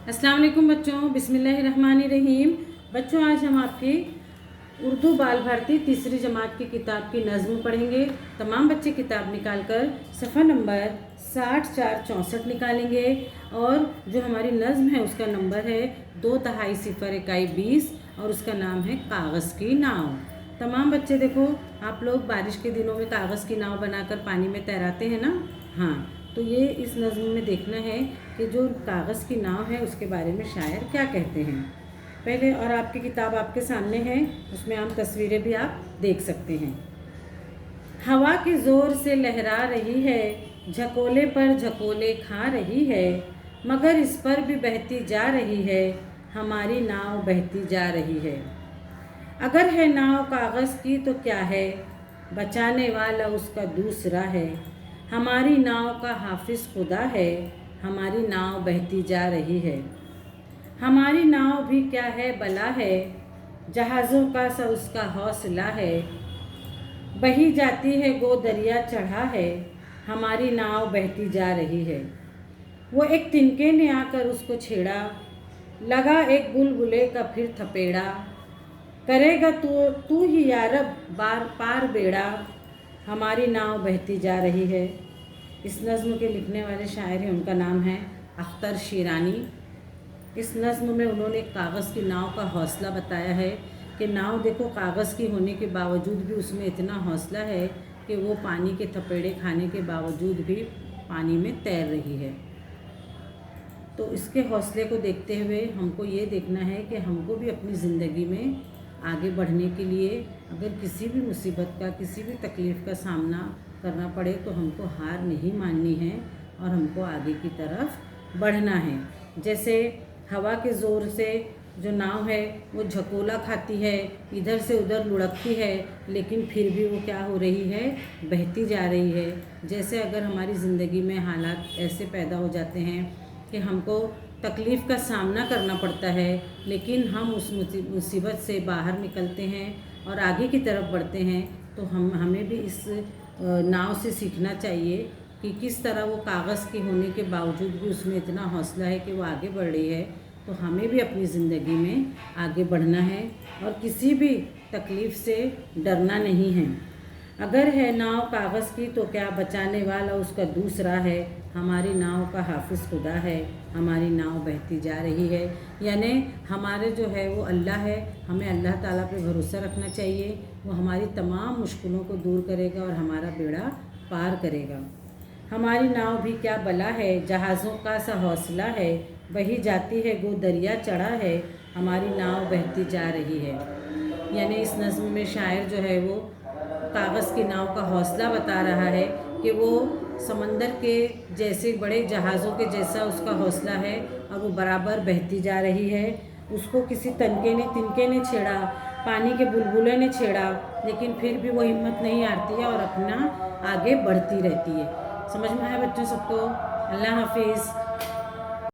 अस्सलाम वालेकुम बच्चों, बिस्मिल्लाहिर्रहमानिर्रहीम। बच्चों, आज हम आपकी उर्दू बाल भारती तीसरी जमात की किताब की नज़्म पढ़ेंगे। तमाम बच्चे किताब निकालकर सफ़ा नंबर 6464 निकालेंगे और जो हमारी नज़्म है उसका नंबर है 2-0-1-20 और उसका नाम है कागज़ की नाव। तमाम बच्चे देखो, आप लोग बारिश के दिनों में कागज़ की नाव बनाकर पानी में तैराते हैं ना। हाँ, तो ये इस नज़्म में देखना है कि जो कागज़ की नाव है उसके बारे में शायर क्या कहते हैं। पहले और आपकी किताब आपके सामने है, उसमें आम तस्वीरें भी आप देख सकते हैं। हवा के ज़ोर से लहरा रही है, झकोले पर झकोले खा रही है, मगर इस पर भी बहती जा रही है, हमारी नाव बहती जा रही है। अगर है नाव कागज़ की तो क्या है, बचाने वाला उसका दूसरा है, हमारी नाव का हाफिज़ खुदा है, हमारी नाव बहती जा रही है। हमारी नाव भी क्या है बला है, जहाज़ों का सा उसका हौसला है, बही जाती है गो दरिया चढ़ा है, हमारी नाव बहती जा रही है। वो एक तिनके ने आकर उसको छेड़ा, लगा एक बुलबुले का फिर थपेड़ा, करेगा तू ही यारब बार पार बेड़ा, हमारी नाव बहती जा रही है। इस नज़्म के लिखने वाले शायर हैं, उनका नाम है अख्तर शीरानी। इस नज़्म में उन्होंने कागज़ की नाव का हौसला बताया है कि नाव देखो कागज़ की होने के बावजूद भी उसमें इतना हौसला है कि वो पानी के थपेड़े खाने के बावजूद भी पानी में तैर रही है। तो इसके हौसले को देखते हुए हमको ये देखना है कि हमको भी अपनी ज़िंदगी में आगे बढ़ने के लिए अगर किसी भी मुसीबत का, किसी भी तकलीफ़ का सामना करना पड़े तो हमको हार नहीं माननी है और हमको आगे की तरफ बढ़ना है। जैसे हवा के ज़ोर से जो नाव है वो झकोला खाती है, इधर से उधर लुढ़कती है, लेकिन फिर भी वो क्या हो रही है, बहती जा रही है। जैसे अगर हमारी ज़िंदगी में हालात ऐसे पैदा हो जाते हैं कि हमको तकलीफ़ का सामना करना पड़ता है, लेकिन हम उस मुसीबत से बाहर निकलते हैं और आगे की तरफ बढ़ते हैं, तो हमें भी इस नाव से सीखना चाहिए कि किस तरह वो कागज़ के होने के बावजूद भी उसमें इतना हौसला है कि वो आगे बढ़ रही है। तो हमें भी अपनी ज़िंदगी में आगे बढ़ना है और किसी भी तकलीफ़ से डरना नहीं है। अगर है नाव कागज़ की तो क्या, बचाने वाला उसका दूसरा है, हमारी नाव का हाफिज़ खुदा है, हमारी नाव बहती जा रही है। यानी हमारे जो है वो अल्लाह है, हमें अल्लाह ताला पे भरोसा रखना चाहिए। वो हमारी तमाम मुश्किलों को दूर करेगा और हमारा बेड़ा पार करेगा। हमारी नाव भी क्या बला है, जहाज़ों का सा हौसला है, बही जाती है गो दरिया चढ़ा है, हमारी नाव बहती जा रही है। यानी इस नज़्म में शायर जो है वो कागज़ की नाव का हौसला बता रहा है कि वो समंदर के जैसे बड़े जहाज़ों के जैसा उसका हौसला है और वो बराबर बहती जा रही है। उसको किसी तिनके ने छेड़ा, पानी के बुलबुले ने छेड़ा, लेकिन फिर भी वो हिम्मत नहीं हारती है और अपना आगे बढ़ती रहती है। समझ में आया बच्चों सबको? अल्लाह हाफिज़।